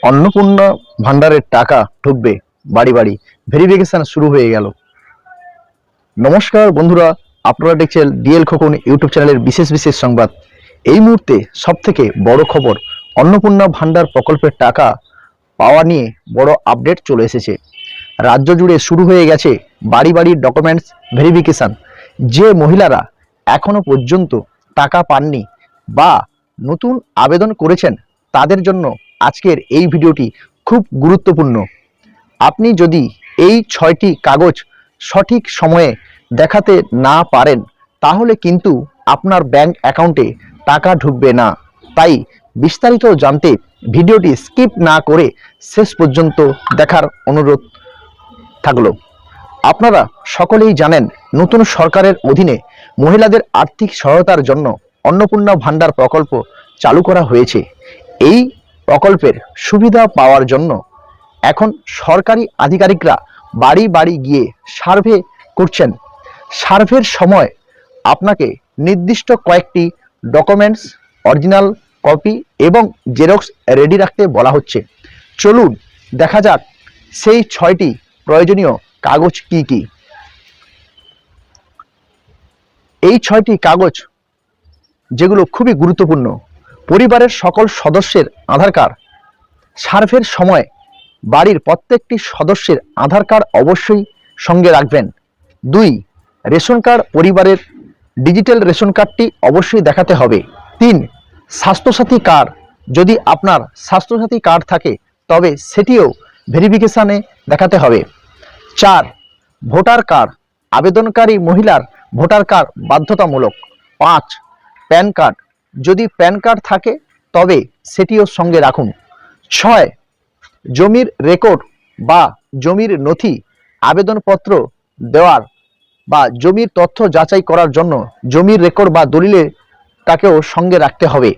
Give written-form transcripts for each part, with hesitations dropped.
অন্নপূর্ণা ভান্ডারের টাকা ঢুকবে বাড়ি বাড়ি, ভেরিফিকেশন শুরু হয়ে গেল। নমস্কার বন্ধুরা, আপনারা দেখছেন ডিএল খোকন ইউটিউব চ্যানেলের বিশেষ বিশেষ সংবাদ। এই মুহূর্তে সবথেকে বড় খবর, অন্নপূর্ণা ভান্ডার প্রকল্পের টাকা পাওয়া নিয়ে বড় আপডেট চলে এসেছে। রাজ্য জুড়ে শুরু হয়ে গেছে বাড়ি বাড়ি ডকুমেন্টস ভেরিফিকেশন। যে মহিলারা এখনো পর্যন্ত টাকা পাননি বা নতুন আবেদন করেছেন, তাদের জন্য আজকের এই ভিডিওটি খুব গুরুত্বপূর্ণ। আপনি যদি এই 6টি কাগজ সঠিক সময়ে দেখাতে না পারেন, তাহলে কিন্তু আপনার ব্যাংক অ্যাকাউন্টে টাকা ঢুকবে না। তাই বিস্তারিত জানতে ভিডিওটি স্কিপ না করে শেষ পর্যন্ত দেখার অনুরোধ থাকলো। আপনারা সকলেই জানেন, নতুন সরকারের অধীনে মহিলাদের আর্থিক সহায়তার জন্য অন্নপূর্ণা ভান্ডার প্রকল্প চালু করা হয়েছে। এই প্রকল্পের সুবিধা পাওয়ার জন্য এখন সরকারি আধিকারিকরা বাড়ি বাড়ি গিয়ে সার্ভে করছেন। সার্ভের সময় আপনাকে নির্দিষ্ট কয়েকটি ডকুমেন্টস, অরিজিনাল কপি এবং জেরক্স রেডি রাখতে বলা হচ্ছে। চলুন দেখা যাক সেই 6টি প্রয়োজনীয় কাগজ কি কি। এই 6টি কাগজ যেগুলো খুবই গুরুত্বপূর্ণ: পরিবারের সকল সদস্যের আধার কার্ড। সার্ভের সময় বাড়ির প্রত্যেকটি সদস্যের আধার কার্ড অবশ্যই সঙ্গে রাখবেন। 2, রেশন কার্ড। পরিবারের ডিজিটাল রেশন কার্ডটি অবশ্যই দেখাতে হবে। 3, স্বাস্থ্যসাথী কার্ড। যদি আপনার স্বাস্থ্যসাথী কার্ড থাকে তবে সেটিও ভেরিফিকেশানে দেখাতে হবে। 4, ভোটার কার্ড। আবেদনকারী মহিলার ভোটার কার্ড বাধ্যতামূলক। 5, প্যান কার্ড। যদি প্যান কার্ড থাকে তবে সেটিও সঙ্গে রাখুন। 6, জমির রেকর্ড বা জমির নথি। আবেদনপত্র দেওয়ার বা জমির তথ্য যাচাই করার জন্য জমির রেকর্ড বা দলিলে তাকেও সঙ্গে রাখতে হবে।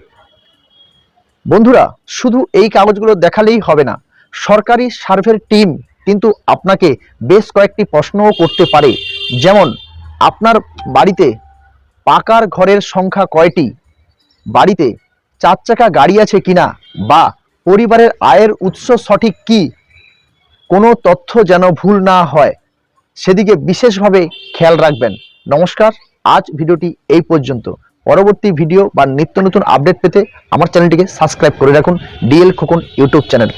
বন্ধুরা, শুধু এই কাগজগুলো দেখালেই হবে না। সরকারি সার্ভের টিম কিন্তু আপনাকে বেশ কয়েকটি প্রশ্নও করতে পারে, যেমন আপনার বাড়িতে পাকার ঘরের সংখ্যা কয়টি, বাড়িতে 4 চাকা গাড়ি আছে কিনা, বা পরিবারের আয়ের উৎস সঠিক কি। কোনো তথ্য যেন ভুল না হয় সেদিকে বিশেষভাবে খেয়াল রাখবেন। নমস্কার, আজ ভিডিওটি এই পর্যন্ত। পরবর্তী ভিডিও বা নিত্য নতুন আপডেট পেতে আমার চ্যানেলটিকে সাবস্ক্রাইব করে রাখুন, ডিএল খোকন ইউটিউব চ্যানেল।